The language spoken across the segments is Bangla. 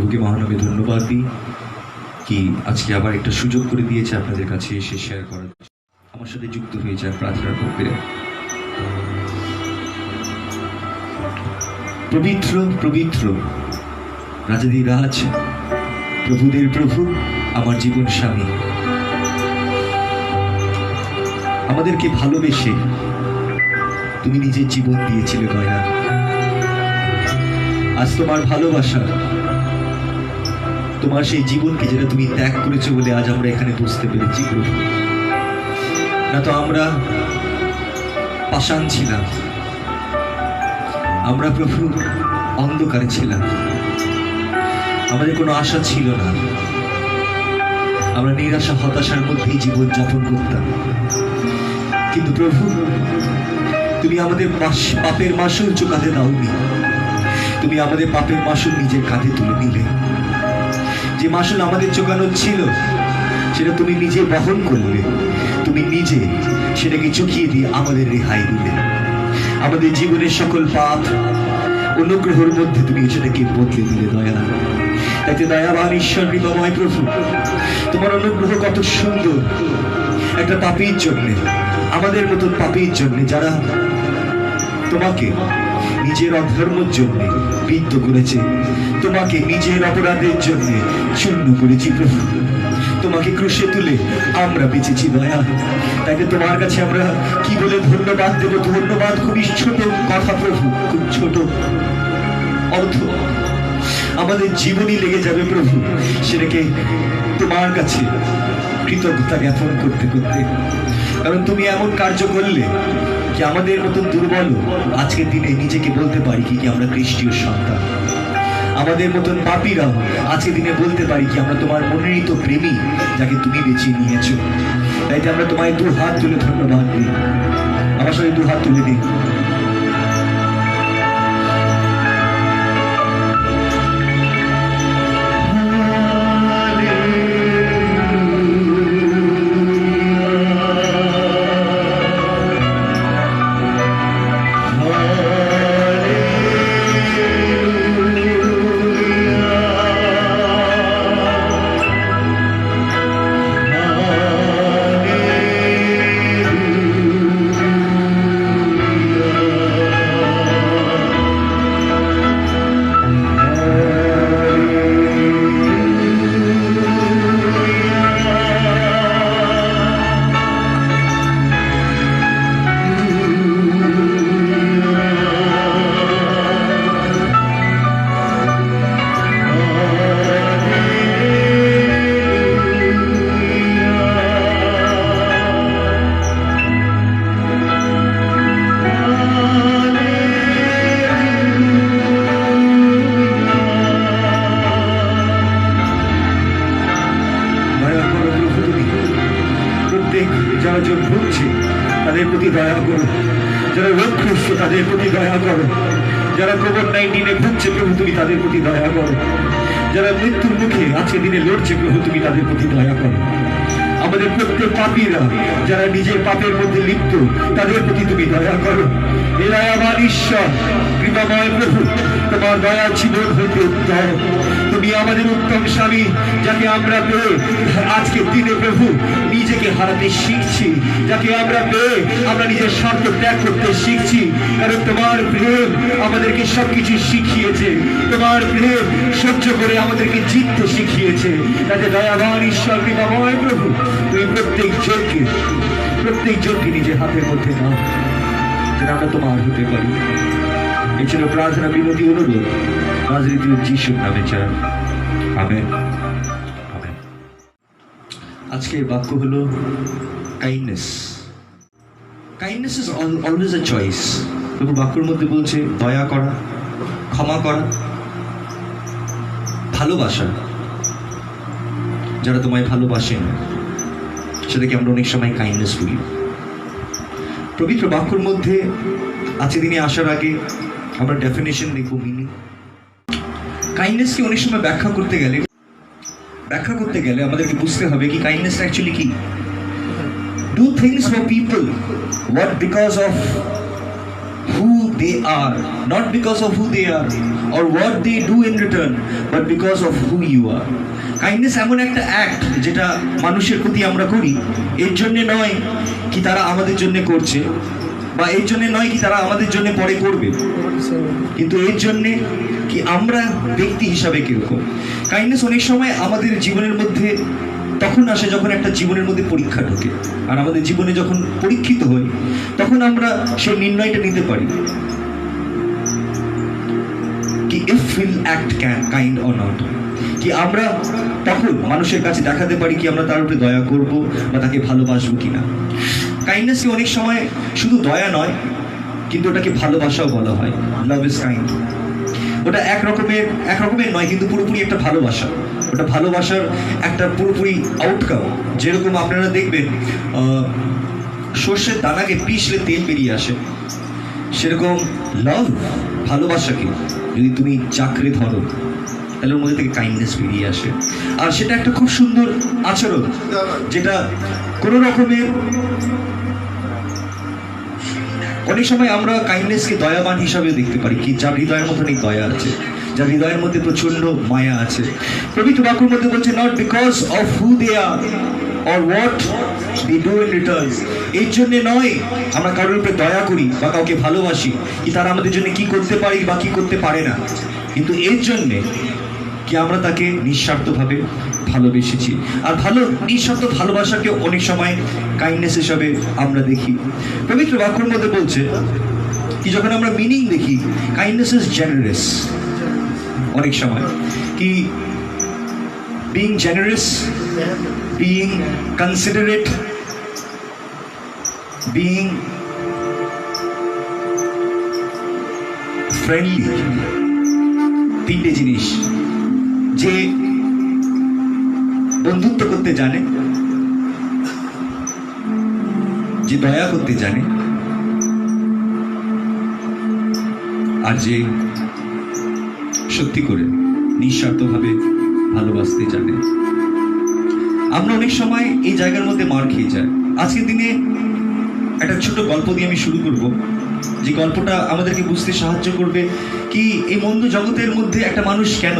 প্রভুকে মহানবে ধন্যবাদ দিই কি আজকে আবার একটা সুযোগ করে দিয়েছে আপনাদের কাছে এসে শেয়ার করার। আমার সাথে যুক্ত হয়ে যায় প্রার্থনার প্রক্রিয়া। পবিত্র পবিত্র রাজাধিরাজ প্রভুদের প্রভু আমার জীবন স্বামী, আমাদেরকে ভালোবেসে তুমি নিজের জীবন দিয়েছিলে দয়া। আজ তোমার ভালোবাসা, তোমার সেই জীবনকে যেটা তুমি ত্যাগ করেছো বলে আজ আমরা এখানে বুঝতে পেরেছি প্রভু। না তো আমরা পাষাণ ছিলাম, আমরা প্রভু অন্ধকারে ছিলাম, আমাদের কোনো আশা ছিল না, আমরা নিরাশা হতাশার মধ্যেই জীবন যাপন করতাম। কিন্তু প্রভু তুমি আমাদের পাপের মাসুল চোকাতে দাওনি, তুমি আমাদের পাপের মাসুল নিজের কাঁধে তুলে নিলে। যে মাসুল আমাদের চোকানো ছিল সেটা তুমি নিজে বহন করলে, তুমি নিজে সেটাকে চুকিয়ে দিয়ে আমাদের রেহাই দিলে। আমাদের জীবনের সকল পাপ অনুগ্রহের মধ্যে তুমি সেটাকে বদলে দিলে দয়া। তাইতে দয়াবান ঈশ্বর কৃপাময় প্রভু, তোমার অনুগ্রহ কত সুন্দর একটা পাপীর জন্যে, আমাদের মতন পাপীর জন্যে যারা তোমাকে নিজের অধর্মের জন্য বিদ্ধ করেছে, তোমাকে নিজের অপরাধের জন্য চূর্ণ করেছি প্রভু, তোমাকে ক্রুশে তুলে আমরা বেঁচেছি দয়া। তাই তোমার কাছে আমরা কি বলে ধন্যবাদ দেব? ধন্যবাদ খুবই ছোট কথা প্রভু, খুব ছোট অর্থ আমাদের জীবনই লেগে যাবে প্রভু সেটাকে তোমার কাছে কৃতজ্ঞতা জ্ঞাপন করতে করতে। কারণ তুমি এমন কার্য করলে কি আমাদের মতন দুর্বল আজকের দিনে নিজেকে বলতে পারি কি আমরা খ্রিস্টীয় সন্তান। আমাদের মতন পাপীরাও আজকের দিনে বলতে পারি কি আমরা তোমার মনোনীত প্রেমী, যাকে তুমি বেছে নিয়েছো। তাই আমরা তোমায় দু হাত তুলে ধন্যবাদ দিই। আমার সাথে দু হাত তুলে দিই। যারা জন ভুগছে তাদের প্রতি দয়া করো, যারা রোগগ্রস্ত তাদের প্রতি দয়া করো, যারা কোভিড-19 ভুগছে প্রভু তুমি তাদের প্রতি দয়া করো, যারা মৃত্যুর মুখে আজকে দিনে লড়ছে প্রভু তুমি তাদের প্রতি দয়া করো। আমাদের প্রত্যেক পাপীরা যারা নিজের পাপের মধ্যে লিপ্ত তাদের প্রতি তুমি দয়া করো। এ দয়াবান ঈশ্বর কৃপাময় প্রভু, তোমার দয়া জীবন হইতে উত্তম। তুমি আমাদের উত্তম স্বামী, যাকে আমরা পেয়ে আজকের দিনে প্রভু নিজেকে হারাতে শিখছি, যাকে আমরা পেয়ে আমরা নিজের স্বার্থ ত্যাগ করতে শিখছি। কারণ তোমার প্রেম আমাদেরকে সবকিছু শিখিয়েছে, তোমার প্রেম সহ্য করে আমাদেরকে জিততে শিখিয়েছে। তাতে দয়াবান ঈশ্বর কৃপাময় প্রভু তুমি প্রত্যেক জনকে নিজের হাতের মধ্যে নাও, যেন আমরা তোমার হতে পারি। এই ছিল প্রার্থনা, বিনতি, অনুরোধ নাজরেথ যিশুর নামে চাই, আমেন আমেন। আজকের বাক্য হলো kindness. Kindness is always a choice. প্রভু বাক্যের মধ্যে বলছে দয়া করা, ক্ষমা করা, ভালোবাসা। যারা তোমায় ভালোবাসেন সেটাকে আমরা অনেক সময় কাইন্ডনেস বলি। পবিত্র বাক্যের মধ্যে আজকের দিনে আসার আগে আমরা ডেফিনেশন দেখব, মিনিং। কাইন্ডনেসকে অনেক সময় ব্যাখ্যা করতে গেলে আমাদেরকে বুঝতে হবে কি কাইন্ডনেস অ্যাকচুয়ালি কি। Do things for people what because of who they are, not because of who they are. or what they do in return, but because of who you are. Kindness এমন একটা অ্যাক্ট যেটা মানুষের প্রতি আমরা করি এর জন্য নয় কি তারা আমাদের জন্য করছে, বা এর জন্য নয় কি তারা আমাদের জন্য পরে করবে, কিন্তু এর জন্যে কি আমরা ব্যক্তি হিসাবে কিরকম। কাইন্ডনেস অনেক সময় আমাদের জীবনের মধ্যে তখন আসে যখন একটা জীবনের মধ্যে পরীক্ষা ঢোকে, আর আমাদের জীবনে যখন পরীক্ষিত হই তখন আমরা সেই নির্ণয়টা নিতে পারি কি if will act kind or not, কি আমরা তখন মানুষের কাছে দেখাতে পারি কি আমরা তার উপরে দয়া করব বা তাকে ভালোবাসবো কিনা। কাইন্ডনেসকে অনেক সময় শুধু দয়া নয় কিন্তু ওটাকে ভালোবাসাও বলা হয়, লাভ ইজ কাইন্ড। ওটা এক রকমের নয় কিন্তু পুরোপুরি একটা ভালোবাসা, ওটা ভালোবাসার একটা পুরোপুরি আউটকাম। যেরকম আপনারা দেখবেন সর্ষের দানাকে পিষলে তেল বেরিয়ে আসে, সেরকম লাভ ভালোবাসাকে যদি তুমি চাকরি ধরো তাহলে ওর মধ্যে থেকে কাইন্ডনেস বেরিয়ে আসে। আর সেটা একটা খুব সুন্দর আচরণ যেটা কোনো রকমের, অনেক সময় আমরা কাইন্ডনেসকে দয়াবান হিসাবে দেখতে পারি কি যার হৃদয়ের মধ্যে অনেক দয়া আছে, যার হৃদয়ের মধ্যে প্রচন্ড মায়া আছে। পবিত্র বাক্যের মধ্যে বলছে not because of who they are or what they do in return, এর জন্য নয় আমরা কারোর উপরে দয়া করি বা কাউকে ভালোবাসি কি তারা আমাদের জন্য কি করতে পারি বা কি করতে পারে না, কিন্তু এর জন্যে কি আমরা তাকে নিঃস্বার্থভাবে ভালোবেসেছি। আর নিঃস্বার্থ ভালোবাসাকে অনেক সময় কাইন্ডনেস হিসাবে আমরা দেখি। পবিত্র বাক্যের মধ্যে বলছে কি যখন আমরা মিনিং দেখি কাইন্ডনেস ইজ জেনারেস, অনেক সময় কি being generous, being considerate, being friendly, তিনটে জিনিস যে বন্ধুত্ব করতে জানে, যে দয়া করতে জানে, আর যে সত্যি করে নিঃস্বার্থভাবে ভালোবাসতে জানে। আমরা অনেক সময় এই জায়গার মধ্যে মার খেয়ে যাই। আজকের দিনে একটা ছোট গল্প দিয়ে আমি শুরু করব, যে গল্পটা আমাদেরকে বুঝতে সাহায্য করবে কি এই মন্দ জগতের মধ্যে একটা মানুষ কেন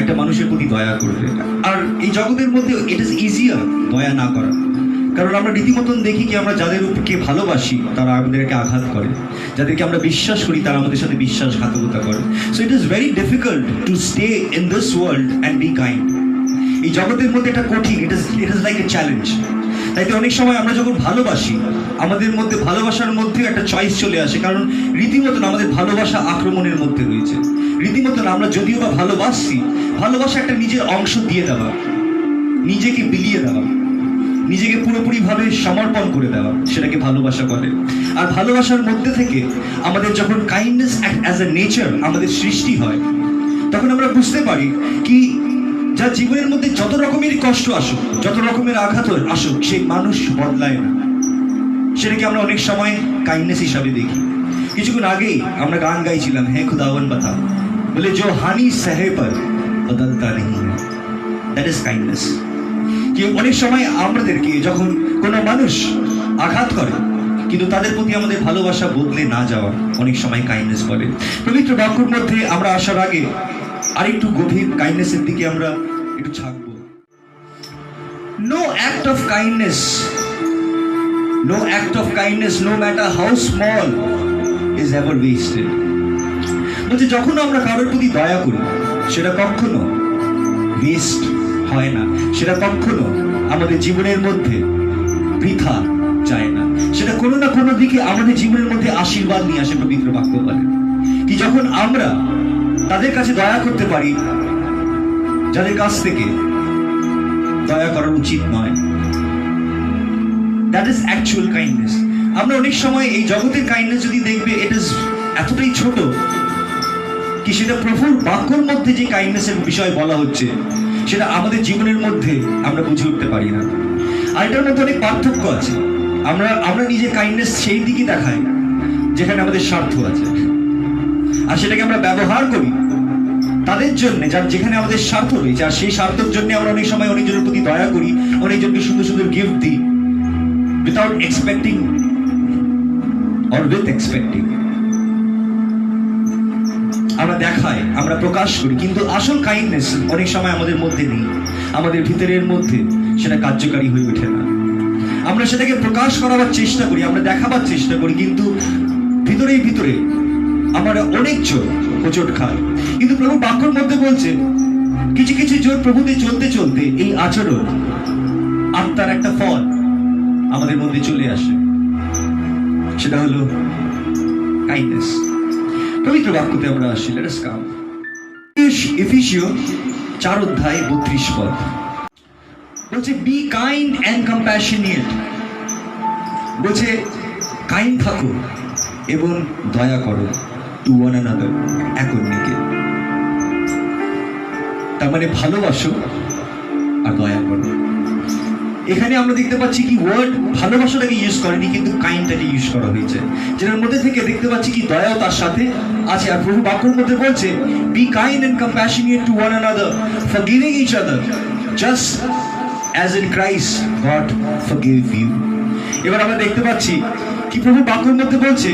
একটা মানুষের প্রতি দয়া করবে। আর এই জগতের মধ্যে ইট ইজ ইজিয়ার দয়া না করা, কারণ আমরা রীতিমতন দেখি কি আমরা যাদেরকে ভালোবাসি তারা আমাদেরকে আঘাত করে, যাদেরকে আমরা বিশ্বাস করি তারা আমাদের সাথে বিশ্বাসঘাতকতা করে। So it is very difficult to stay in this world and be kind. এই জগতের মধ্যে এটা কঠিন, it is like a challenge. তাই তো অনেক সময় আমরা যখন ভালোবাসি আমাদের মধ্যে ভালোবাসার মধ্যে একটা চয়েস চলে আসে, কারণ রীতিমতন আমাদের ভালোবাসা আক্রমণের মধ্যে রয়েছে। রীতিমতন আমরা যদিও বা ভালোবাসি, ভালোবাসা একটা নিজের অংশ দিয়ে দেওয়া, নিজেকে বিলিয়ে দেওয়া, নিজেকে পুরোপুরিভাবে সমর্পণ করে দেওয়া, সেটাকে ভালোবাসা বলে। আর ভালোবাসার মধ্যে থেকে আমাদের যখন কাইন্ডনেস অ্যাজ এ নেচার আমাদের সৃষ্টি হয় তখন আমরা বুঝতে পারি কি যার জীবনের মধ্যে যত রকমের কষ্ট আসুক, যত রকমের আঘাত আসুক, সেই মানুষ বদলায় না। সেটাকে আমরা অনেক সময় কাইন্ডনেস হিসাবে দেখি। কিছুক্ষণ আগেই আমরা গান গাইছিলাম হে খুদাवन बता, বলে जो हानि सहे पर बदलता नहीं है, দ্যাট ইজ কাইন্ডনেস। কি অনেক সময় আমাদেরকে যখন কোনো মানুষ আঘাত করে কিন্তু তাদের প্রতি আমাদের ভালোবাসা বদলে না যাওয়া অনেক সময় কাইন্ডনেস বলে। পবিত্র বাক্যের মধ্যে আমরা আসার আগে আরেকটু গভীর কাইন্ডনেসের দিকে আমরা একটু থাকবো। No act of kindness, no act of kindness, no matter how small, is ever wasted. বলছে যখন আমরা কারোর প্রতি দয়া করি সেটা কখনো ওয়েস্ট হয় না, সেটা কখনো আমাদের জীবনের মধ্যে বৃথা যায় না, সেটা কোনো না কোনো দিকে আমাদের জীবনের মধ্যে আশীর্বাদ নিয়ে আসে। পবিত্র বাক্য বলে কি যখন আমরা তাদের কাছে দয়া করতে পারি যাদের কাছ থেকে দয়া করার উচিত নয়, দ্যাট ইজ অ্যাকচুয়াল কাইন্ডনেস। আমরা অনেক সময় এই জগতের কাইন্ডনেস যদি দেখবে ইট ইজ এতটাই ছোট কি সেটা প্রভুর বাক্যর মধ্যে যে কাইন্ডনেসের বিষয় বলা হচ্ছে সেটা আমাদের জীবনের মধ্যে আমরা বুঝে উঠতে পারি না। আর এটার মধ্যে অনেক পার্থক্য আছে। আমরা নিজের কাইন্ডনেস সেই দিকে দেখাই যেখানে আমাদের স্বার্থ আছে, আর সেটাকে আমরা ব্যবহার করি তাদের জন্য যেখানে আমাদের স্বার্থ রয়েছে। আর সেই স্বার্থের জন্য আমরা অনেক সময় অনেকজনের প্রতি দয়া করি, অনেকজনকে সুন্দর সুন্দর গিফট দিই without expecting or with expecting. আমরা দেখাই, আমরা প্রকাশ করি, কিন্তু আসল কাইন্ডনেস অনেক সময় আমাদের মধ্যে নেই, আমাদের ভিতরের মধ্যে সেটা কার্যকারী হয়ে ওঠে না। আমরা সেটাকে প্রকাশ করাবার চেষ্টা করি, আমরা দেখাবার চেষ্টা করি, কিন্তু ভিতরে ভিতরে আমরা অনেক জোর হোঁচট খাই। কিন্তু প্রভু বাক্যর মধ্যে বলছে কিছু কিছু জোর প্রভুতে চলতে চলতে এই আচরণ আত্মার একটা ফল আমাদের মধ্যে চলে আসে, সেটা হলো কাইন্ডনেস। পবিত্র বাক্যতে আমরা আসি, লেট আস কাম। এফেসীয় 4:32 বলছে বি কাইন্ড অ্যান্ড কম্প্যাশনেট, বলছে কাইন্ড থাকো এবং দয়া করো টু ওয়ান অ্যানাদার, এক অন্যকে। তার মানে ভালোবাসো আর দয়া করো। এখানে আমরা দেখতে পাচ্ছি কি ওয়ার্ড ভালোবাসাটাকে ইউজ করেনি, কিন্তু কাইন্ডটাকে ইউজ করা হয়েছে, যেটার মধ্যে থেকে দেখতে পাচ্ছি কি দয়াও তার সাথে আছে। আর প্রভু বাক্যের মধ্যে বলছে be kind and compassionate to one another, forgiving each other just as in Christ God forgive you. এবার আমরা দেখতে পাচ্ছি কি প্রভু বাক্যের মধ্যে বলছে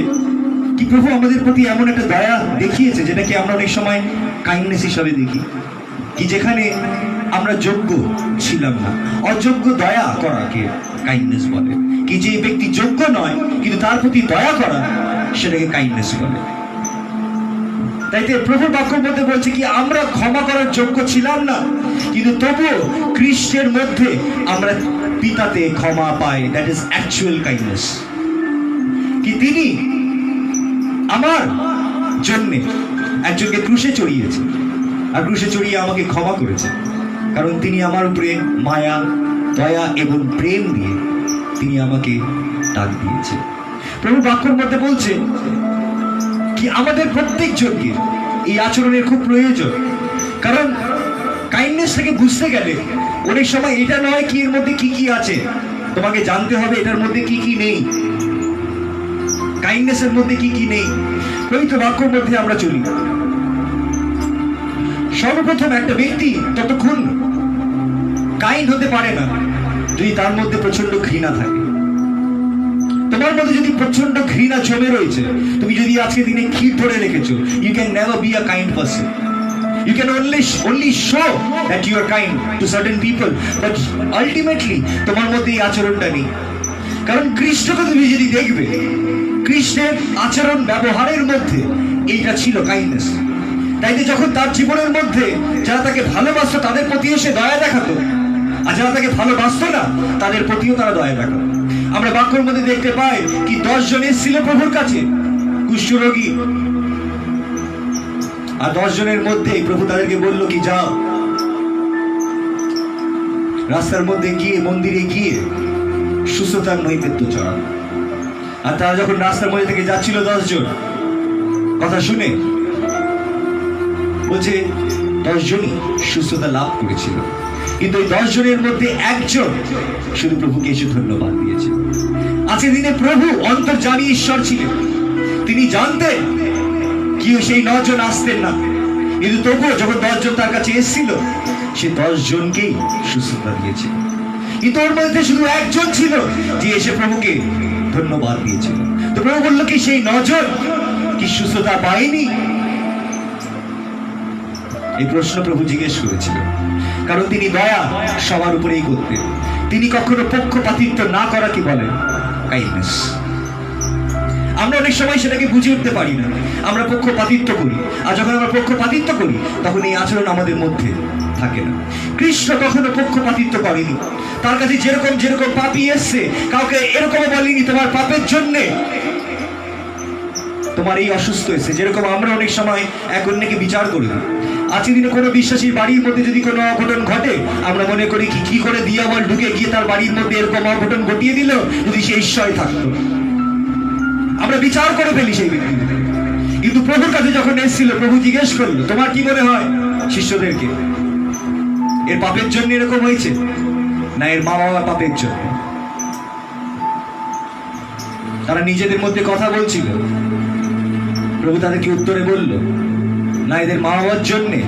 কি প্রভু আমাদের প্রতি এমন একটা দয়া দেখিয়েছে যেটাকে আমরা অনেক সময় কাইন্ডনেস হিসাবে দেখি, কি যেখানে আমরা যোগ্য ছিলাম না, অযোগ্য দয়া করাকে কাইন্ডনেস বলে। কি যে ব্যক্তি যোগ্য নয় কিন্তু তার প্রতি দয়া করা, সেটাকে কাইন্ডনেস বলে। তাই তো প্রভুর বাক্যের মধ্যে বলছে কি আমরা ক্ষমা করার যোগ্য ছিলাম না, কিন্তু তবুও খ্রিস্টের মধ্যে আমরা পিতাতে ক্ষমা পাই। That is actual kindness. কি তিনি আমার জন্য একজনকে ক্রুশে চড়িয়েছে, আর ক্রুশে চড়িয়ে আমাকে ক্ষমা করেছে, কারণ তিনি আমার উপরে মায়া, দয়া এবং প্রেম দিয়ে তিনি আমাকে ডাক দিয়েছে। প্রভু বাক্যের মধ্যে বলছে কি আমাদের প্রত্যেকজনকে এই আচরণের খুব প্রয়োজন, কারণ কাইন্ডনেস থেকে বুঝতে গেলে অনেক সময় এটা নয় কি এর মধ্যে কি কি আছে, তোমাকে জানতে হবে এটার মধ্যে কি কি নেই, কাইন্ডনেসের মধ্যে কি কি নেই। পবিত্র বাক্যের মধ্যে আমরা চলি। সর্বপ্রথম একটা ব্যক্তি ততক্ষণ কাইন্ড হতে পারে না যদি তার মধ্যে প্রচন্ড ঘৃণা থাকে। তোমার মধ্যে যদি প্রচন্ড ঘৃণা জমে রয়েছে, তুমি যদি আজকে দিনে ক্ষীর ধরে রেখেছো, you can never be a kind person. You can only show that you are kind to certain people, but ultimately তোমার মধ্যে এই আচরণটা নেই। কারণ খ্রিস্টকে তুমি যদি দেখবে, খ্রিস্টের আচরণ ব্যবহারের মধ্যে এইটা ছিল কাইন্ডনেস। তাই যে যখন তার জীবনের মধ্যে যারা তাকে ভালোবাসতো তাদের প্রতি এসে দয়া দেখাতো, আর যারা তাকে ভালোবাসতো না তাদের প্রতিও তারা দয়া দেখাতো। আমরা বাক্যের মধ্যে দেখতে পাই কি 10 জন এসেছিল প্রভুর কাছে কুষ্ঠরোগী, আর 10 জনের মধ্যে প্রভু তাদেরকে বলল কি যাও রাস্তার মধ্যে গিয়ে মন্দিরে গিয়ে সুস্থতার নৈবেদ্য চড়াও। আর তারা যখন রাস্তার মধ্যে থেকে যাচ্ছিল 10 জন কথা শুনে, বলছে 10 জনই সুস্থতা লাভ করেছিল, কিন্তু ওই 10 জনের মধ্যে একজন শুধু প্রভুকে এসে ধন্যবাদ দিয়েছে। আজকের দিনে প্রভু অন্তর্যামী ঈশ্বর ছিলেন, তিনি জানতেন কি সেই 9 জন আসতেন না, কিন্তু তবুও যখন 10 জন তার কাছে এসেছিল সে 10 জনকেই সুস্থতা দিয়েছে। কিন্তু ওর মধ্যে শুধু একজন ছিল যে এসে প্রভুকে ধন্যবাদ দিয়েছিল। তো প্রভু বলল কি সেই 9 জন কি সুস্থতা পায়নি? এই প্রশ্ন প্রভু জিজ্ঞেস করেছিল, কারণ তিনি দয়া সবার উপরেই করতেন। তিনি কখনো পক্ষপাতিত্ব না করা কি বলেন কাইন্ডনেস। আমরা অনেক সময় সেটাকে বুঝে উঠতে পারি না, আমরা পক্ষপাতিত্ব করি, আর যখন আমরা পক্ষপাতিত্ব করি তখন এই আচরণ আমাদের মধ্যে থাকে না। কৃষ্ণ কখনো পক্ষপাতিত্ব করেনি, তার কাছে যেরকম যেরকম পাপী এসছে কাউকে এরকম বলেনি তোমার পাপের জন্যে তোমার এই অসুস্থ এসে। যেরকম আমরা অনেক সময় এক অন্যকে বিচার করি, আজকের দিনে কোনো বিশ্বাসীর বাড়ির মধ্যে যদি কোনো অঘটন ঘটে আমরা মনে করি কি করে দিয়াবল ঢুকে গিয়ে তার বাড়ির মধ্যে এরকম অঘটন ঘটিয়ে দিল, যদি সে ঈশ্বর থাকতো। আমরা বিচার করে ফেলি সেই ব্যক্তি। কিন্তু প্রভুর কাছে যখন এসেছিল প্রভু জিজ্ঞেস করলো তোমার কি মনে হয় শিষ্যদেরকে এর পাপের জন্য এরকম হয়েছে না এর মা বাবার পাপের জন্য? তারা নিজেদের মধ্যে কথা বলছিল, প্রভু তাদেরকে উত্তরে বলল না এদের মা বাবার জন্যে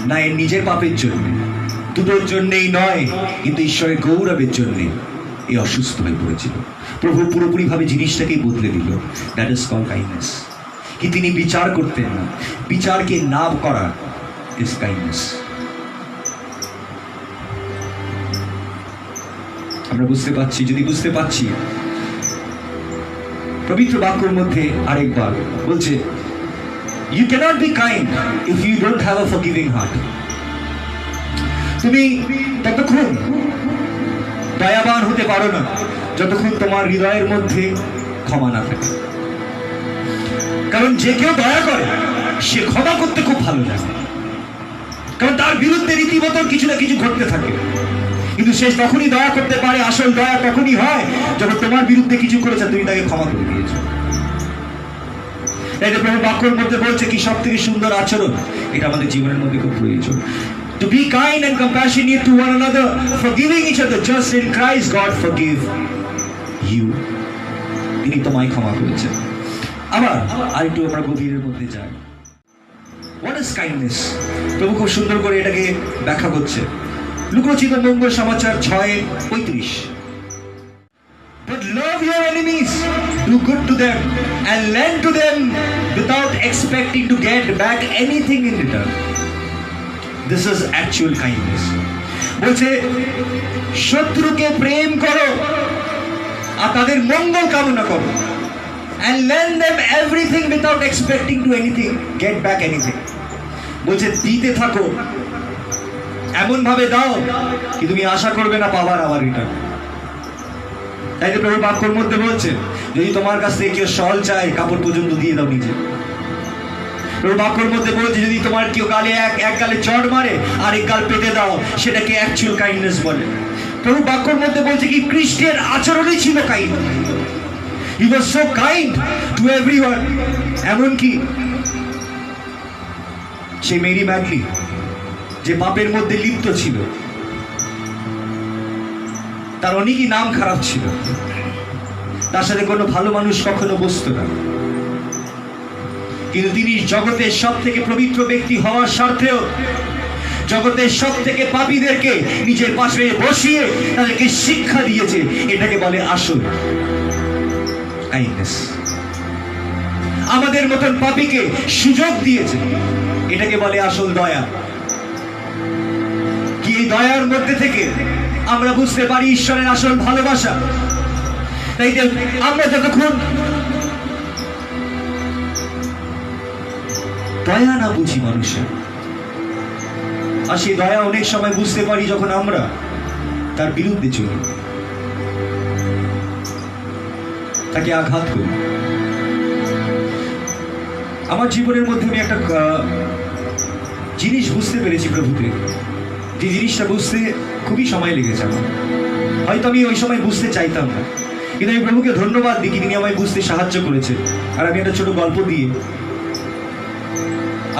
না এর নিজের পাপের জন্য, দুটোর জন্যেই নয়, কিন্তু ঈশ্বরের গৌরবের জন্যে এই অসুস্থ হয়ে পড়েছিল। প্রভু পুরোপুরি ভাবে জিনিসটাকেই বদলে দিল। That is call kindness. কি তিনি বিচার করতেন না। বিচারকে না করা ইজ কাইন্ডনেস। আমরা বুঝতে পারছি, যদি বুঝতে পারছি, পবিত্র বাক্যের মধ্যে আরেকবার বলছে, you cannot be kind if you don't have a forgiving heart. তুমি ততক্ষণ দয়াবান হতে পারো না যতক্ষণ তোমার হৃদয়ের মধ্যে ক্ষমা না থাকে। কারণ যে কেউ দয়া করে সে ক্ষমা করতে খুব ভালো লাগে, কারণ তার বিরুদ্ধে রীতিমতো কিছু না কিছু ঘটতে থাকে। কিন্তু সে তখনই দয়া করতে পারে, আসল দয়া তখনই হয় যখন তোমার বিরুদ্ধে কিছু করেছে তুমি তাকে ক্ষমা করে দিয়েছো। তাই প্রভু বাক্যের মধ্যে বলছে কি সব থেকে সুন্দর আচরণ, এটা আমাদের জীবনের মধ্যে খুব প্রয়োজন। To be kind and compassionate to one another, forgiving each other, just in Christ God forgive you. তিনি তোমায় ক্ষমা করেছেন। আবার আরেকটু আমরা গভীরের মধ্যে যাই। What is kindness? প্রভু খুব সুন্দর করে এটাকে ব্যাখ্যা করছে। লুকরচিত মঙ্গল সমাচার 6:35। But love your enemies, do good to them, and lend to them without expecting to get back anything in return. This is actual kindness. বলছে শত্রুকে প্রেম করো আর তাদের মঙ্গল কামনা করো, and lend them everything without expecting to get back anything. বলছে দিতে থাকো, এমন ভাবে দাও কি তুমি আশা করবে না পাবার আবার রিটার্ন। তাই তো প্রভু বাক্যের মধ্যে বলছে, যদি তোমার কাছ থেকে কেউ শল চায় কাপড় পর্যন্ত দিয়ে দাও নিজে। প্রভু বাক্যের মধ্যে বলছে, যদি তোমার কেউ গালে এক গালে চড় মারে আর এক গাল পেতে দাও, সেটাকে অ্যাকচুয়াল কাইন্ডনেস বলে। প্রভু বাক্যের মধ্যে বলছে কি খ্রিস্টের আচরণই ছিল kind. He was so kind to everyone. এমনকি সেই মেরি ম্যাগলি যে পাপের মধ্যে লিপ্ত ছিল, তার অনেকই নাম খারাপ ছিল, তার সাথে কোনো ভালো মানুষ কখনো বসত না, কিন্তু তিনি জগতের সব থেকে পবিত্র ব্যক্তি হওয়ার স্বার্থেও জগতের সব থেকে পাপীদেরকে নিজের পাশে বসিয়ে তাদেরকে শিক্ষা দিয়েছে। এটাকে বলে আসল কাইন্ডনেস। আমাদের মতন পাপীকে সুযোগ দিয়েছে, এটাকে বলে আসল দয়া। কি এই দয়ার মধ্যে থেকে আমরা বুঝতে পারি ঈশ্বরের আসল ভালোবাসা। তাই আমরা যতক্ষণ দয়া না বুঝি মানুষের, আর সেই দয়া অনেক সময় বুঝতে পারি যখন আমরা তার বিরুদ্ধে চলি, তাকে আঘাত করি। আমার জীবনের মধ্যে আমি একটা জিনিস বুঝতে পেরেছি প্রভুতে, যে জিনিসটা বুঝতে খুবই সময় লেগেছে আমার। হয়তো আমি ওই সময় বুঝতে চাইতাম না, কিন্তু আমি প্রভুকে ধন্যবাদ দিই তিনি আমায় বুঝতে সাহায্য করেছে। আর আমি একটা ছোট গল্প দিয়ে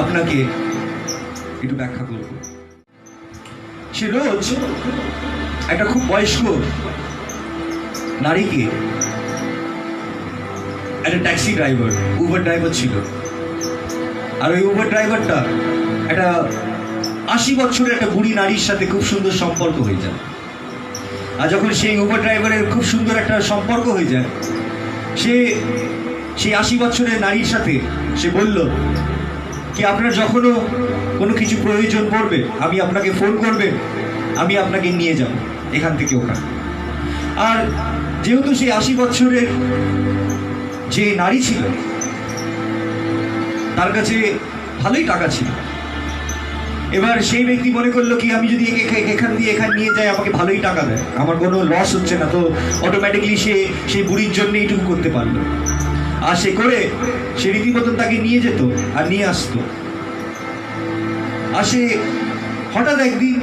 আপনাকে একটু ব্যাখ্যা করব। সে রোজ একটা খুব বয়স্ক নারীকে, একটা ট্যাক্সি ড্রাইভার, উবার ড্রাইভার ছিল, আর ওই উবার ড্রাইভারটা একটা 80 বছরের একটা বুড়ি নারীর সাথে খুব সুন্দর সম্পর্ক হয়ে যায়। আর যখন সেই উবার ড্রাইভারের খুব সুন্দর একটা সম্পর্ক হয়ে যায়, সে সেই 80 বছরের নারীর সাথে সে বলল কি আপনার যখনও কোনো কিছু প্রয়োজন পড়বে আমি আপনাকে ফোন করবে, আমি আপনাকে নিয়ে যাব এখান থেকে ওখানে। আর যেহেতু সেই 80 বছরের যে নারী ছিল তার কাছে ভালোই টাকা ছিল, এবার সেই ব্যক্তি মনে করলো কি আমি যদি এখান দিয়ে এখানে নিয়ে যাই আমাকে ভালোই টাকা দেয়, আমার কোনো লস হচ্ছে না, তো অটোমেটিকলি সে সেই বুড়ির জন্য এইটুকু করতে পারলো। আর সে করে সে রীতিমতন তাকে নিয়ে যেত আর নিয়ে আসতো। আর সে হঠাৎ একদিন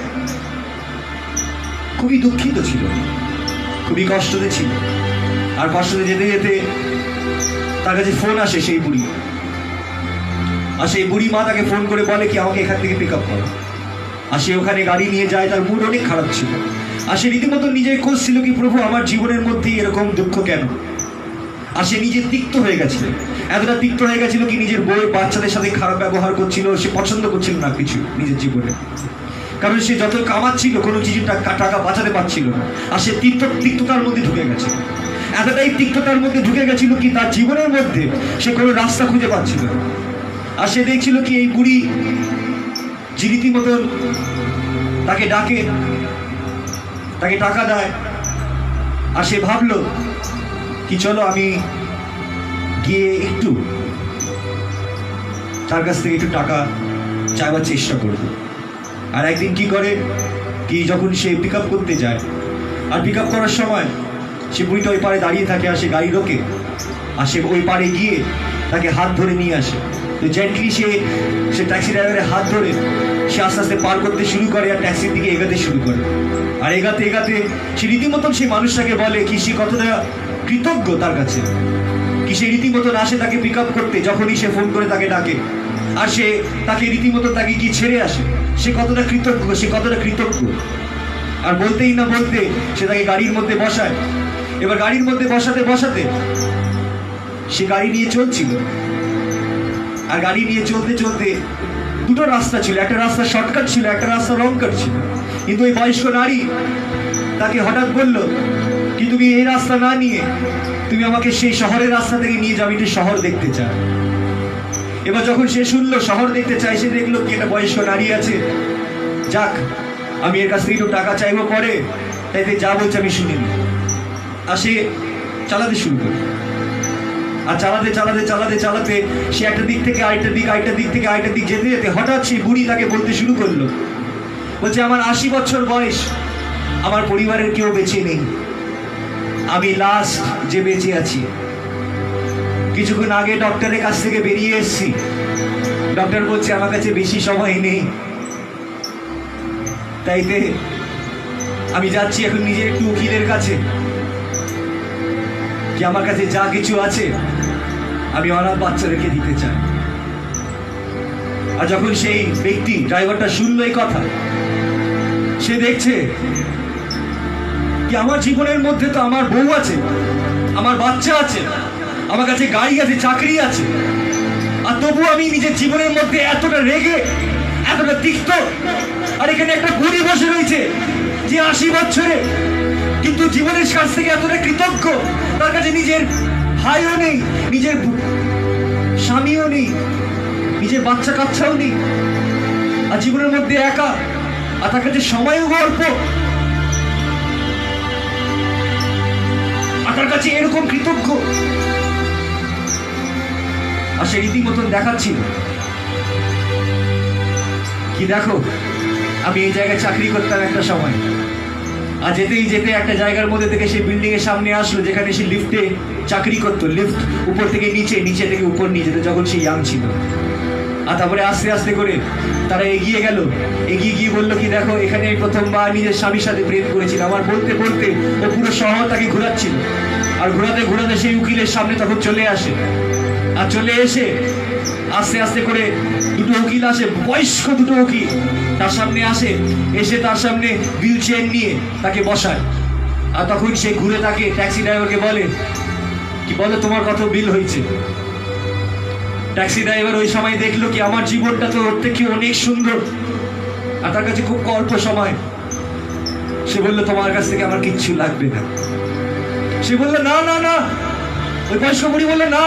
খুবই দুঃখিত ছিল, খুবই কষ্টতে ছিল, আর কষ্টতে যেতে যেতে তার কাছে ফোন আসে সেই বুড়ি। আর সেই বুড়ি মা তাকে ফোন করে বলে কি আমাকে এখান থেকে পিক আপ করো। আর সে ওখানে গাড়ি নিয়ে যায়, তার মুড অনেক খারাপ ছিল। আর সে রীতিমতো নিজের খোঁজ ছিল কি প্রভু আমার জীবনের মধ্যে এরকম দুঃখ কেন। আর সে নিজে তিক্ত হয়ে গেছিল, এতটা তিক্ত হয়ে গেছিল কি নিজের বউ বাচ্চাদের সাথে খারাপ ব্যবহার করছিল, সে পছন্দ করছিল না কিছু নিজের জীবনে, কারণ সে যত কামাচ্ছিল কোনো কিছু টাকা বাঁচাতে পারছিল না। আর সে তিক্ততার মধ্যে ঢুকে গেছে। এতটাই তিক্ততার মধ্যে ঢুকে গেছিল কি তার জীবনের মধ্যে সে কোনো রাস্তা খুঁজে পাচ্ছিল না। আর সে দেখছিল কি এই বুড়ি যে রীতিমতন তাকে ডাকে, তাকে টাকা দেয়, আর সে ভাবলো কি চলো আমি গিয়ে একটু তার কাছ থেকে একটু টাকা চাইবার চেষ্টা করব। আর একদিন কি করে কি যখন সে পিক আপ করতে যায়, আর পিক আপ করার সময় সে বুড়িটা ওই পারে দাঁড়িয়ে থাকে, আর সে গাড়ি রোকে, আর সে ওই পারে গিয়ে তাকে হাত ধরে নিয়ে আসে। তো জেন্টলি সে ট্যাক্সি ড্রাইভারের হাত ধরে সে আস্তে আস্তে পার করতে শুরু করে, আর ট্যাক্সির দিকে এগাতে শুরু করে। আর এগাতে এগাতে সে রীতিমতন সেই মানুষটাকে বলে কি সে কতটা কৃতজ্ঞ তার কাছে, কি সে রীতিমতন আসে তাকে পিক আপ করতে যখনই সে ফোন করে তাকে ডাকে, আর সে তাকে রীতিমতো তাকে কি ছেড়ে আসে, সে কতটা কৃতজ্ঞ, সে কতটা কৃতজ্ঞ। আর বলতেই না বলতে সে তাকে গাড়ির মধ্যে বসায়। এবার গাড়ির মধ্যে বসাতে বসাতে সে গাড়ি নিয়ে চলছিল, আর গাড়ি নিয়ে চলতে চলতে দুটো রাস্তা ছিল, একটা রাস্তা শর্টকাট ছিল, একটা রাস্তা লং কাট ছিল। কিন্তু ওই বয়স্ক নারী তাকে হঠাৎ বলল কি তুমি এই রাস্তা না নিয়ে তুমি আমাকে সেই শহরের রাস্তা থেকে নিয়ে যাও, আমি একটু শহর দেখতে চাই। এবার যখন সে শুনলো শহর দেখতে চাই, সে দেখলো কি একটা বয়স্ক নারী আছে, যাক আমি এর কাছ থেকে একটু টাকা চাইবো পরে, তাইতে যা বলছে আমি শুনিনি। আর সে চালাতে শুরু করে, আর চালাতে চালাতে চালাতে চালাতে সে একটা দিক থেকে আরেকটা দিক, আরেকটা দিক থেকে আরেকটা দিক যেতে যেতে হঠাৎ সেই বুড়ি তাকে বলতে শুরু করলো, বলছে আমার 80 বছর বয়স, আমার পরিবারের কেউ বেঁচে নেই, আমি লাস্ট যে বেঁচে আছি। কিছুক্ষণ আগে ডক্টরের কাছ থেকে বেরিয়ে এসেছি, ডক্টর বলছে আমার কাছে বেশি সময় নেই, তাইতে আমি যাচ্ছি এখন নিজের একটু উকিলের কাছে, কি আমার কাছে যা কিছু আছে আমি অনাথ বাচ্চাদেরকে দিতে চাই। আর যখন সেই ব্যক্তি ড্রাইভারটা শুনলো এই কথা, সে দেখছে কি আমার জীবনের মধ্যে তো আমার বউ আছে, আমার বাচ্চা আছে, আমার কাছে গাড়ি আছে, চাকরি আছে, আর তবু আমি নিজের জীবনের মধ্যে এতটা রেগে, এতটা তিক্ত। আর এখানে একটা বুড়ি বসে রয়েছে যে 80 বছরে, কিন্তু জীবনের কাছ থেকে এতটা কৃতজ্ঞ, তার কাছে নিজের ভাইও নেই, নিজের স্বামীও নেই, নিজের বাচ্চা কাচ্চাও নেই, আর জীবনের মধ্যে একা, আর তার কাছে সময়ও অল্প, আর তার কাছে এরকম কৃতজ্ঞ। আর সে রীতিমতন দেখাচ্ছিল কি দেখো আমি এই জায়গায় চাকরি করতাম একটা সময়, আর যেতেই যেতে একটা জায়গার মধ্যে থেকে সে বিল্ডিং এর সামনে আসলো যেখানে সে লিফটে চাকরি করতো, লিফট উপর থেকে নিচে, নিচে থেকে উপর নিয়ে যেত যখন সে ইয়াং ছিল। আর তারপরে আস্তে আস্তে করে তারা এগিয়ে গেল, এগিয়ে গিয়ে বললো কি দেখো এখানে প্রথমবার নিজের স্বামীর সাথে প্রেম করেছিল। আমার বলতে বলতে ও পুরো শহর তাকে ঘোরাচ্ছিল, আর ঘোরাতে ঘোরাতে সেই উকিলের সামনে তখন চলে আসে, আর চলে এসে আস্তে আস্তে করে দুটো উকিল আসে, বয়স্ক দুটো উকিল তার সামনে আসে, এসে তার সামনে হুইল চেয়ার নিয়ে তাকে বসায়। আর তখন সে ঘুরে তাকে ট্যাক্সি ড্রাইভারকে বলে কি বলো তোমার কত বিল হয়েছে। ট্যাক্সি ড্রাইভার ওই সময় দেখলো কি আমার জীবনটা তো ওর থেকে অনেক সুন্দর, আর তার কাছে খুব অল্প সময়। সে বললো তোমার কাছ থেকে আমার কিচ্ছু লাগবে না। সে বললো না না না, ওই বয়স্ক বুড়ি বললো না,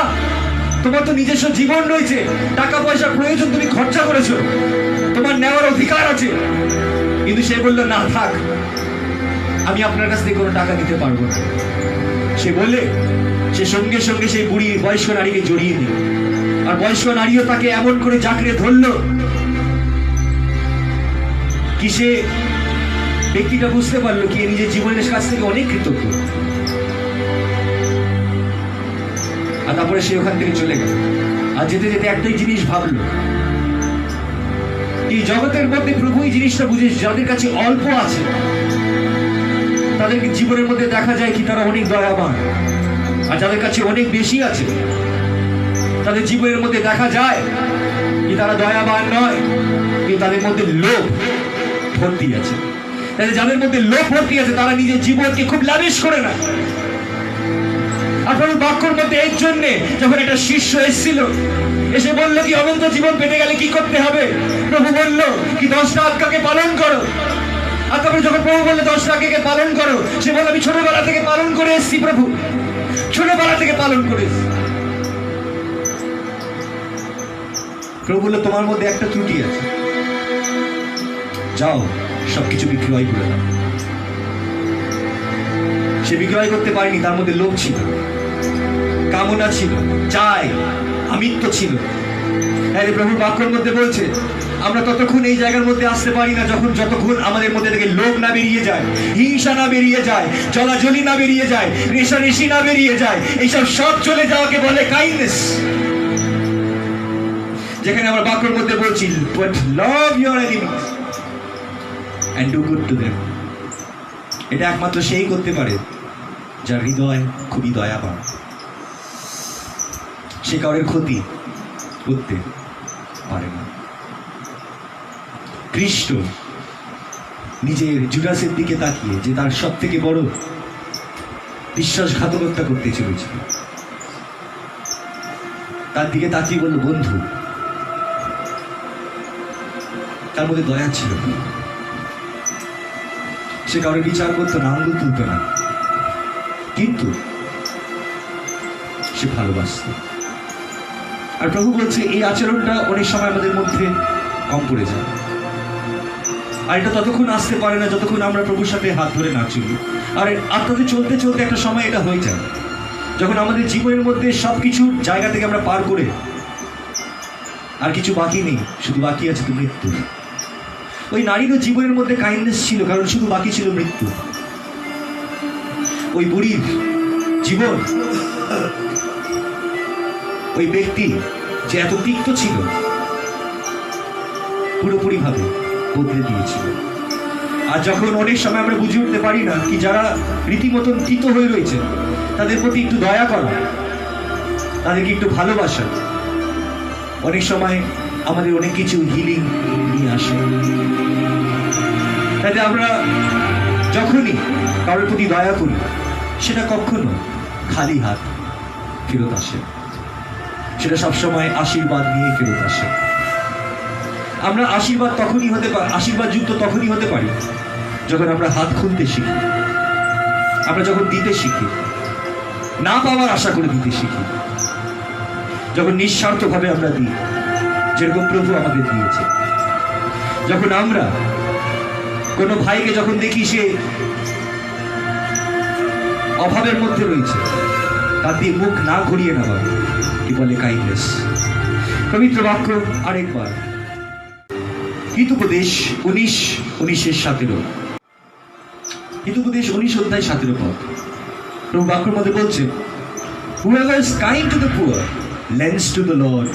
তোমার তো নিজস্ব জীবন রয়েছে, টাকা পয়সার প্রয়োজন, তুমি খরচা করেছো, তোমার নেওয়ার অধিকার আছে। কিন্তু সে বললো না থাক, আমি আপনার কাছ থেকে কোনো টাকা দিতে পারবো না। সে বলে সে সঙ্গে সঙ্গে সেই বুড়ি বয়স্ক নারীকে জড়িয়ে দিল, আর বয়স্ক নারীও তাকে এমন করে জাঁকড়ে ধরলো কি সে ব্যক্তিটা বুঝতে পারলো কি নিজের জীবনের কাছ থেকে অনেক কৃতজ্ঞ। আর তারপরে সে ওখান থেকে চলে গেল। আর যেতে যেতে একটাই জিনিস ভাবলো, এই জগতের মধ্যে প্রভু এই জিনিসটা বুঝে যাদের কাছে অল্প আছে তাদেরকে জীবনের মধ্যে দেখা যায় কি তারা অনেক দয়াবান, আর যাদের কাছে অনেক বেশি আছে তাদের জীবনের মধ্যে দেখা যায় কি তারা দয়াবান নয়, কিন্তু তাদের মধ্যে লোভ ভর্তি আছে। তাদের যাদের মধ্যে লোভ ভর্তি আছে তারা নিজের জীবনকে খুব লাভিশ করে না। আপনার বাক্যর মধ্যে এর জন্য যখন একটা শিষ্য এসেছিল, এসে বললো কি অনন্ত জীবন পেতে গেলে কি করতে হবে, প্রভু বলল কি 10টা আজ্ঞাকে পালন করো। আর তারপরে যখন প্রভু বললে 10 লাখকে পালন করো, সে বলে আমি ছোটবেলা থেকে পালন করে এসেছি প্রভু, ছোটবেলা থেকে পালন করে এসেছি। প্রভু বললো তোমার মধ্যে একটা ত্রুটি আছে, যাও সবকিছু বিক্রয় করে দাও। সে বিক্রয় করতে পারেনি, তার মধ্যে লোভ ছিল, কামনা ছিল, চাই, আমিত্ব ছিল। আরে প্রভুর বাক্যের মধ্যে বলছে আমরা ততক্ষণ এই জায়গার মধ্যে আসতে পারি না যতক্ষণ আমাদের মধ্যে থেকে লোভ না বেরিয়ে যায়, হিংসা না বেরিয়ে যায়, জলাজলি না বেরিয়ে যায়, রেশারেশি না বেরিয়ে যায়। এইসব সব চলে যাওয়াকে বলে কাইন্ডনেস। যেখানে আমরা বাক্যের মধ্যে বলছি but love your enemies and do good to them। এটা একমাত্র সেই করতে পারে যার হৃদয় খুবই দয়াবান, সে কারোর ক্ষতি করতে পারে না। খ্রিস্ট নিজের জুডাসের দিকে তাকিয়ে, যে তার সব থেকে বড় বিশ্বাসঘাতকতা করতে চলেছিল, তার দিকে তাকিয়ে বলল বন্ধু। তার মধ্যে দয়া ছিল, সে কারোর বিচার করতো না, আঙ্গুল তুলতো না, কিন্তু সে ভালোবাসত। আর প্রভু বলছে এই আচরণটা অনেক সময় আমাদের মধ্যে কম পড়ে যায়। আর এটা ততক্ষণ আসতে পারে না যতক্ষণ আমরা প্রভুর সাথে হাত ধরে না চলি। আর আত্মাতে চলতে চলতে একটা সময় এটা হয়ে যায়, যখন আমাদের জীবনের মধ্যে সবকিছু জায়গা থেকে আমরা পার করে আর কিছু বাকি নেই, শুধু বাকি আছে তো মৃত্যু। ওই নারীরও জীবনের মধ্যে কাইন্ডনেস ছিল, কারণ শুধু বাকি ছিল মৃত্যু। ওই বুড়ির জীবন, ওই ব্যক্তি যে এত তিক্ত ছিল, পুরোপুরি ভাবে বদলে দিয়েছিল। আর যখন অনেক সময় আমরা বুঝে উঠতে পারি না কি যারা রীতিমতন তিত হয়ে রয়েছে তাদের প্রতি একটু দয়া করা, তাদেরকে একটু ভালোবাসা, অনেক সময় আমাদের অনেক কিছু হিলিং নিয়ে আসে। তাতে আমরা যখনই কারোর প্রতি দয়া করি, সেটা কখনো খালি হাত ফেরত আসে, সেটা সবসময় আশীর্বাদ নিয়ে ফেরত আসে। আমরা আশীর্বাদ যুক্ত তখনই হতে পারি যখন আমরা হাত খুলতে শিখি, আমরা যখন দিতে শিখি, না পাওয়ার আশা করে দিতে শিখি, যখন নিঃস্বার্থভাবে আমরা দিই যেরকম প্রভু আমাদের দিয়েছে। যখন আমরা কোনো ভাইকে যখন দেখি সে অভাবের মধ্যে রয়েছে, তার দিয়ে মুখ না ঘুরিয়ে নেওয়া কি বলে কাইন্ডনেস। পবিত্র বাক্য আরেকবার হিতোপদেশ 19:17, হিতোপদেশ 19 অধ্যায় 17 পদ। প্রভু বাক্যের মধ্যে বলছে whoever is kind to the poor lends to the Lord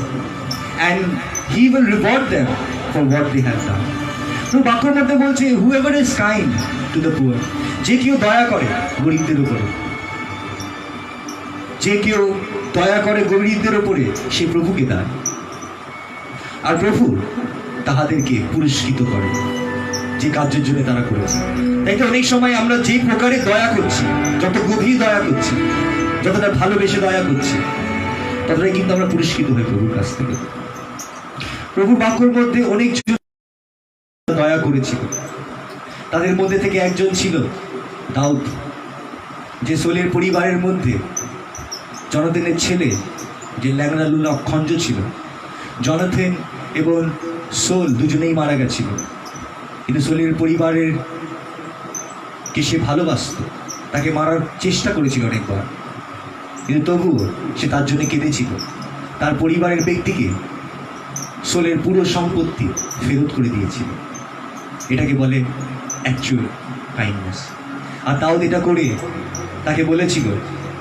and he will reward them for what they have done। প্রভু বাক্যের মধ্যে বলছে whoever is kind to the poor, যে কেউ দয়া করে গরিবদের উপরে, যে কেউ দয়া করে গরিবদের উপরে, সে প্রভুকে দেয়, আর প্রভু তাহাদেরকে পুরস্কৃত করে যে কার্যের জন্য তারা করেছে। তাই তো অনেক সময় আমরা যে প্রকারে দয়া করছি, যত গভীর দয়া করছি, যতটা ভালোবেসে দয়া করছি, ততটাই কিন্তু আমরা পুরস্কৃত হই প্রভুর কাছ থেকে। প্রভুর বাক্যের মধ্যে অনেক দয়া করেছিল, তাদের মধ্যে থেকে একজন ছিল দাউদ, যে সোলের পরিবারের মধ্যে জনাথনের ছেলে, যে ল্যাংড়া লুলা খঞ্জ ছিল। জনাথন এবং সোল দুজনেই মারা গেছিল, কিন্তু সোলের পরিবারের কে সে ভালোবাসত, তাকে মারার চেষ্টা করেছিল অনেকবার, কিন্তু তবুও সে তার জন্য কেঁদেছিল। তার পরিবারের ব্যক্তিকে সোলের পুরো সম্পত্তি ফেরত করে দিয়েছিল। এটাকে বলে অ্যাকচুয়াল কাইন্ডনেস। আর দাউদ এটা করে তাকে বলেছিল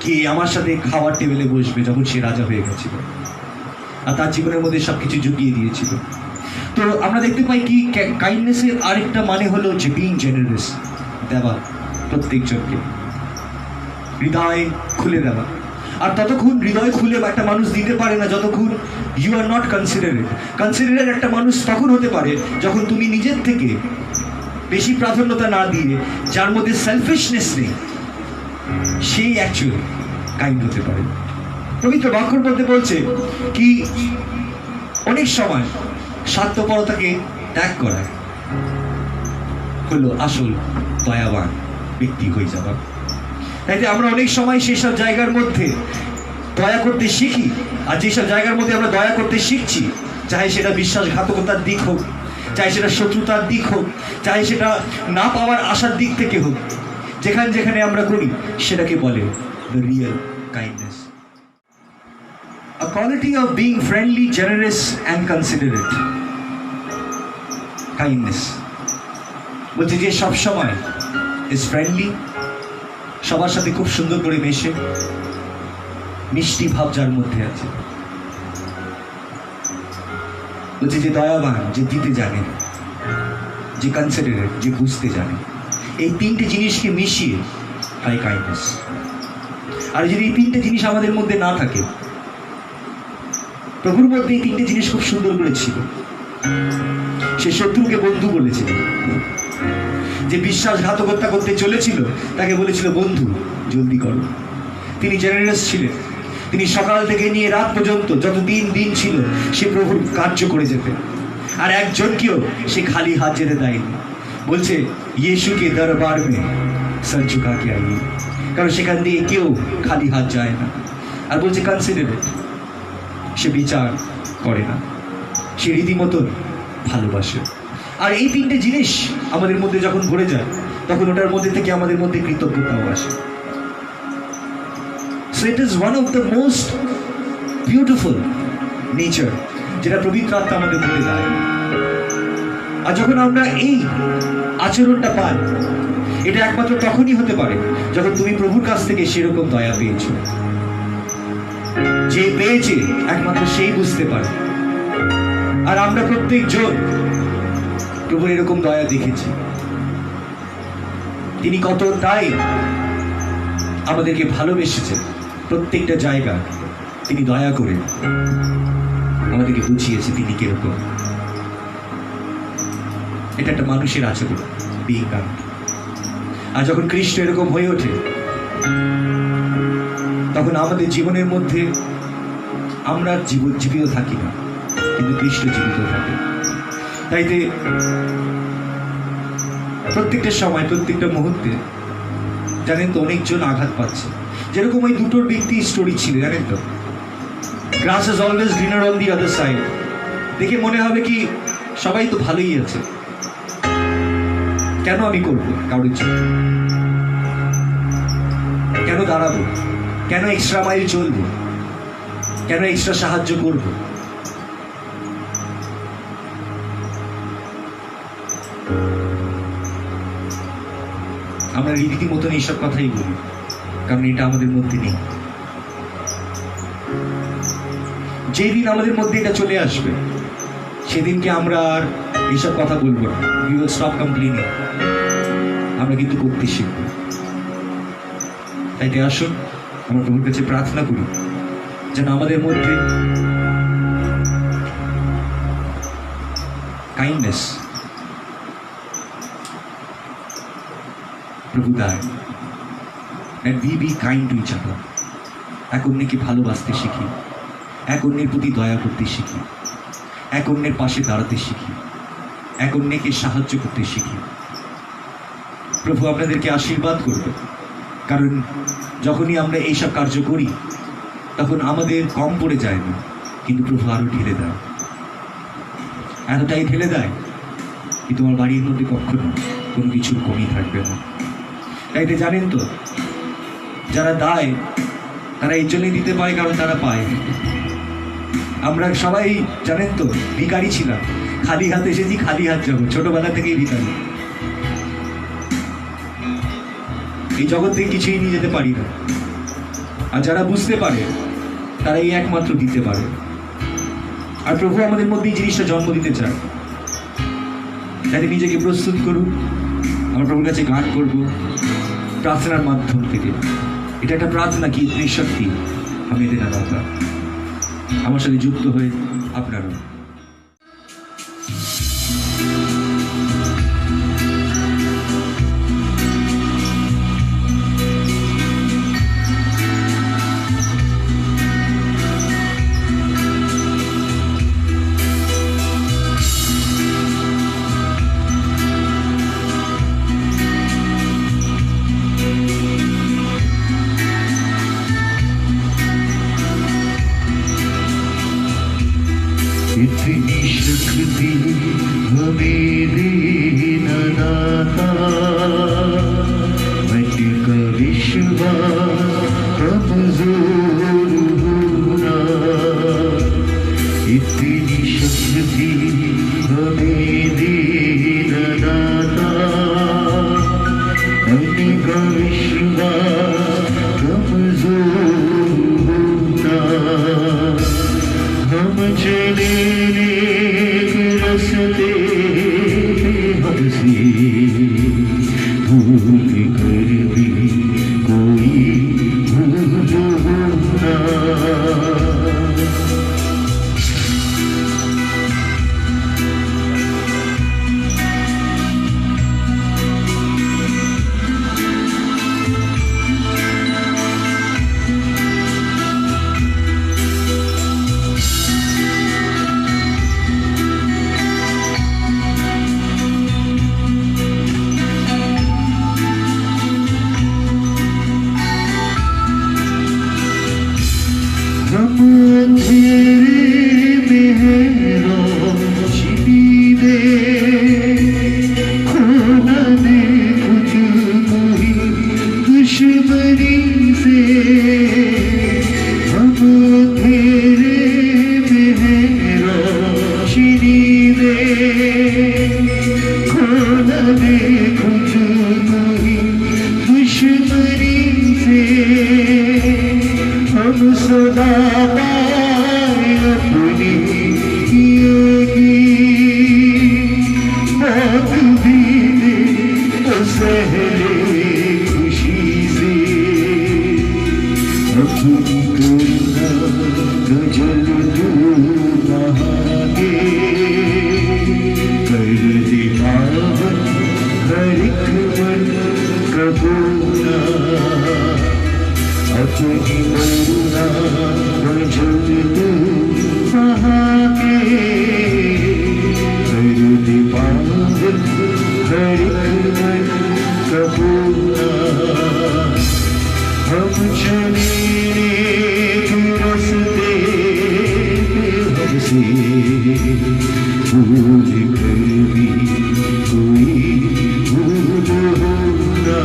কি আমার সাথে খাওয়ার টেবিলে বসবে যখন সে রাজা হয়ে গেছিল, আর তার জীবনের মধ্যে সবকিছু জুগিয়ে দিয়েছিল। তো আমরা দেখতে পাই কি কাইন্ডনেসের আরেকটা মানে হলো যে বিং জেনারেস, দেওয়া, প্রত্যেকজনকে হৃদয় খুলে দেওয়া। আর ততক্ষণ হৃদয় খুলে একটা মানুষ দিতে পারে না যতক্ষণ you are not considered. Considered একটা মানুষ তখন হতে পারে যখন তুমি নিজের থেকে বেশি প্রাধান্যতা না দিয়ে, যার মধ্যে সেলফিশনেস নেই, সেই অ্যাকচুয়ালি কাইন্ড হতে পারে। পবিত্র বাক্যের মধ্যে বলছে কি অনেক সময় স্বার্থপরতাকে ত্যাগ করায়, হলো আসল দয়াবান ব্যক্তি হয়ে যাওয়া। তাইতে আমরা অনেক সময় সেসব জায়গার মধ্যে দয়া করতে শিখি, আর যেসব জায়গার মধ্যে আমরা দয়া করতে শিখছি, চাহে সেটা বিশ্বাসঘাতকতার দিক হোক, চাहे সেটা শত্রুতার দিক হোক, চাहे সেটা না পাওয়ার আশার দিক থেকে হোক, যেখানে যেখানে আমরা করি সেটাকে বলে the real kindness. A quality of being friendly, generous and considerate. Kindness. বলছে যে সব সময় is friendly, সবার সাথে খুব সুন্দর করে মেশে, মিষ্টি ভাব যার মধ্যে আছে। বলছে যে দয়াবান, যে দিতে জানে, যে কনসিডারেট, যে বুঝতে জানে, এই তিনটে জিনিসকে মিশিয়ে হয় কাইন্ডনেস। আর যদি এই তিনটে জিনিস আমাদের মধ্যে না থাকে, প্রভুর মধ্যে এই তিনটে জিনিস খুব সুন্দর করে ছিল। সে শত্রুকে বন্ধু বলেছিল, যে বিশ্বাসঘাতকতা করতে চলেছিল তাকে বলেছিল বন্ধু জলদি করো। তিনি জেনারেস ছিলেন, তিনি সকাল থেকে নিয়ে রাত পর্যন্ত যত দিন ছিল সে প্রভুর কার্য করে যেতেন, আর একজনকেও সে খালি হাত যেতে দেয়নি। বলছে ইয়েশুকে দরবার মে সর ঝুঁকা কে আইয়ে, কারণ সেখান দিয়ে কেউ খালি হাত যায় না। আর বলছে কনসিডারেট, সে বিচার করে না, সে রীতিমতো ভালোবাসে। আর এই তিনটে জিনিস আমাদের মধ্যে যখন ভরে যায়, তখন ওটার মধ্যে থেকে আমাদের মধ্যে কৃতজ্ঞতাও আসে। So it is one of the most beautiful nature যেটা পবিত্র আত্মা আমাদের মধ্যে দেয়। আর যখন আমরা এই আচরণটা পাই, এটা একমাত্র তখনই হতে পারে যখন তুমি প্রভুর কাছ থেকে সেরকম দয়া পেয়েছো। যে পেয়েছে একমাত্র সেই বুঝতে পারে। আর আমরা প্রত্যেকজন প্রভুর এরকম দয়া দেখেছি। তিনি কতটাই আমাদেরকে ভালোবেসেছেন, প্রত্যেকটা জায়গা তিনি দয়া করে আমাদেরকে বুঝিয়েছে তিনি কিরকম। এটা একটা মানুষের আচরণ, being kind। আর যখন খ্রিস্ট এরকম হয়ে ওঠে, তখন আমাদের জীবনের মধ্যে আমরা জীবিত থাকি না, কিন্তু খ্রিস্ট জীবিত থাকে। তাইতে প্রত্যেকটা সময়, প্রত্যেকটা মুহূর্তে জানেন তো অনেকজন আঘাত পাচ্ছে। যেরকম ওই দুটোর ব্যক্তি স্টোরি ছিল, জানেন তো, গ্রাস is always greener on the other side. দেখে মনে হবে কি সবাই তো ভালোই আছে, কেন আমি করবো কারোর জন্য, কেন দাঁড়াবো, কেন এক্সট্রা মাইল চলবো, কেন এক্সট্রা সাহায্য করবো। আমরা রীতি মতন এইসব কথাই বলি, কারণ এটা আমাদের মধ্যে নেই। যেদিন আমাদের মধ্যে এটা চলে আসবে, সেদিনকে আমরা আর এইসব কথা বলবো না। We will stop complaining। আমরা কিন্তু করতে শিখব। তাইতে আসুন আমরা প্রভুর কাছে প্রার্থনা করি যেন আমাদের মধ্যে কাইন্ডনেস প্রভু দেয়। And we be kind to each other। এক অন্যকে ভালোবাসতে শিখি, এক অন্যের প্রতি দয়া করতে শিখি, এক অন্যের পাশে দাঁড়াতে শিখি, এক অন্যকে সাহায্য করতে শিখি। প্রভু আপনাদেরকে আশীর্বাদ করবে, কারণ যখনই আমরা এইসব কার্য করি তখন আমাদের কম পড়ে যায় না, কিন্তু প্রভু আরো ঢেলে দেয়, এতটাই ঢেলে দেয় কি তোমার বাড়ির মধ্যে কখনো কোনো কিছুর কমই থাকবে না। তাইতে জানেন তো, যারা দেয় তারা এই জন্যই দিতে পারে কারণ তারা পায়। আমরা সবাই জানেন তো ভিখারি ছিলাম, খালি হাতে এসেছি, খালি হাত যাবো, ছোটবেলা থেকেই ভিখারি। এই জগৎ থেকে কিছুই নিয়ে যেতে পারি না। আর যারা বুঝতে পারে তারাই একমাত্র দিতে পারে। আর প্রভু আমাদের মধ্যে এই জিনিসটা জন্ম দিতে চায়। যাতে নিজেকে প্রস্তুত করুন, আমরা প্রভুর কাছে গান করবো প্রার্থনার মাধ্যম থেকে। এটা একটা প্রার্থনা কি শক্তি আমি দেনা দাতা। আমার সাথে যুক্ত হয়ে আপনারা इतनी शक्ति हमें देना दाता, मन का विश्वास कमजोर होना। इतनी शक्ति हमें देना दाता, मन का विश्वास कमजोर होना। हम चले रस्ते हंसी, भूल कर भी कोई भूल ना। हम अंधेरे में रोशनी दे, खोना दे खुद को ही दुश्मनी से। हम अंधेरे में रोशनी दे, खोना दे खुद को ही दुश्मनी से। हम सदा पाए अपनी योगी, मौत भी दे तो सहले खुशी से। अपनी करुणा गजल तू महागे, कर दे पावन हर एक मन का गुना। अपनी करुणा गजल तू महागे, कर दे पावन हर एक मन का गुना। हम चले रस्ते हंसी, भूल कर भी कोई भूल होना।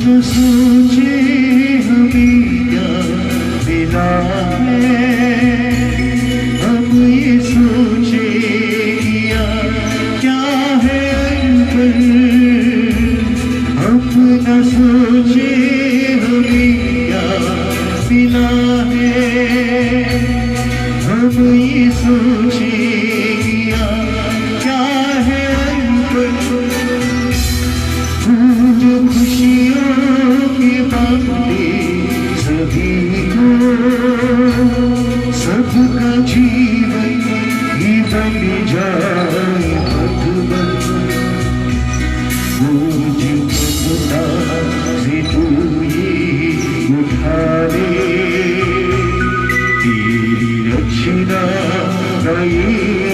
जो सोचे हमें क्या मिला है, हम ये सोचे किया क्या है अंतर। हम न सोचे हमें क्या मिला है, हम ये सोचे किया क्या है अंतर। जो खुशियों के बांटे सभी को, सबका जीवन ही बन जाए भगवान। बोझ ममता से तू ये उठा ले, तेरी रचना का ये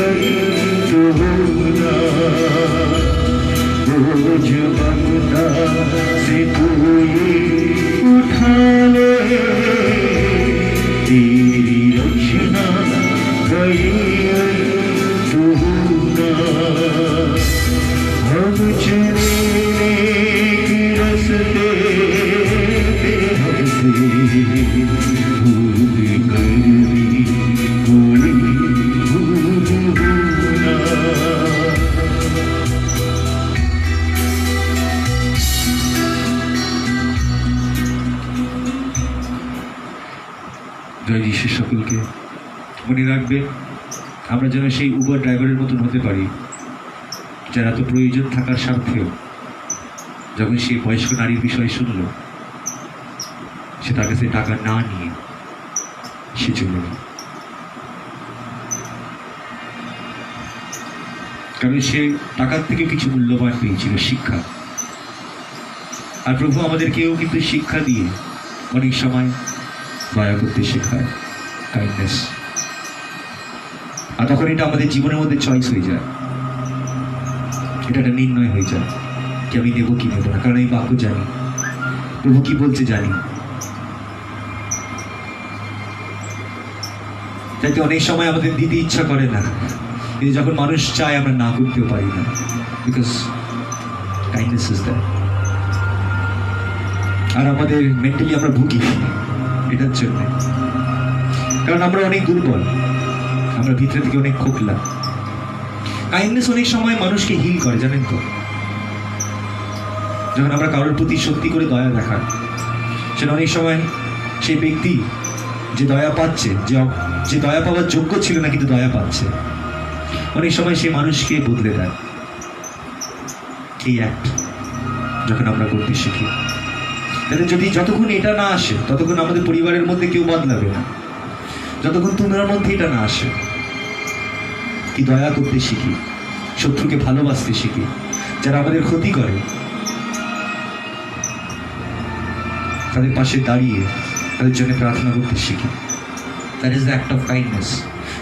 अंत होना। बोझ ममता से तू ये उठा ले, तेरी रचना का ये अंत होना। हम चले रस्ते हंसी, भूल कर भी कोई भूल होना। জয় যিশু সকলকে। মনে রাখবেন, আমরা যেন সেই উবার ড্রাইভারের মতন হতে পারি, যারা তো প্রয়োজন থাকার স্বার্থেও যখন সেই বয়স্ক নারীর বিষয় শুনল, সে তার কাছে টাকা না নিয়ে সে চলে গেল। কারণ সে টাকার থেকে কিছু মূল্যবান পেয়েছিল, শিক্ষা। আর প্রভু আমাদেরকেও কিন্তু শিক্ষা দিয়ে অনেক সময় দয়া করতে শেখায়, কাইন্ডনেস। আর তখন এটা আমাদের জীবনের মধ্যে চয়েস হয়ে যায়, এটা একটা নির্ণয় হয়ে যায় কি আমি নেবো কি নেবো না। কারণ এই বাক্য জানি, প্রভু কি বলতে জানি। তাইতে অনেক সময় আমাদের দিতে ইচ্ছা করে না, কিন্তু যখন মানুষ চায় আমরা না করতেও পারি না, বিকজ কাইন্ডনেস ইজ দ্যাট। আর আমাদের মেন্টালি আমরা ভুগি এটার জন্য, কারণ আমরা অনেক দুর্বল, আমরা ভিতরে থেকে অনেক খোকলা। কাইন্ডনেস অনেক সময় মানুষকে হিল করে, জানেন তো। যখন আমরা কারোর প্রতি সত্যি করে দয়া দেখাই, সেটা অনেক সময় সেই ব্যক্তি যে দয়া পাচ্ছে, যে দয়া পাওয়ার যোগ্য ছিল না কিন্তু দয়া পাচ্ছে, অনেক সময় সেই মানুষকে বদলে দেয়। এই অ্যাক্ট যখন আমরা করতে শিখি, তাহলে যদি যতক্ষণ এটা না আসে ততক্ষণ আমাদের পরিবারের মধ্যে কেউ বদলাবে না। যতক্ষণ তোমার মধ্যে এটা না আসে, কি দয়া করতে শিখি, শত্রুকে ভালোবাসতে শিখি, যারা আমাদের ক্ষতি করে তাদের পাশে দাঁড়িয়ে তাদের জন্য প্রার্থনা করতে শিখি। That is the act of kindness.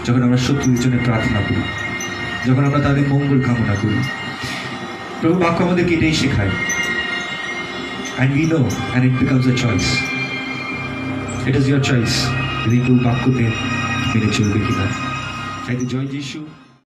যখন আমরা শত্রুদের জন্য প্রার্থনা করি, যখন আমরা তাদের মঙ্গল কামনা করি, প্রভু বাক্য আমাদেরকে এটাই শেখায়। And we know, and it becomes a choice. It is your choice. যদি প্রভু বাক্যতে মেনে চলবে কিনা। তাই তো জয় যিশু।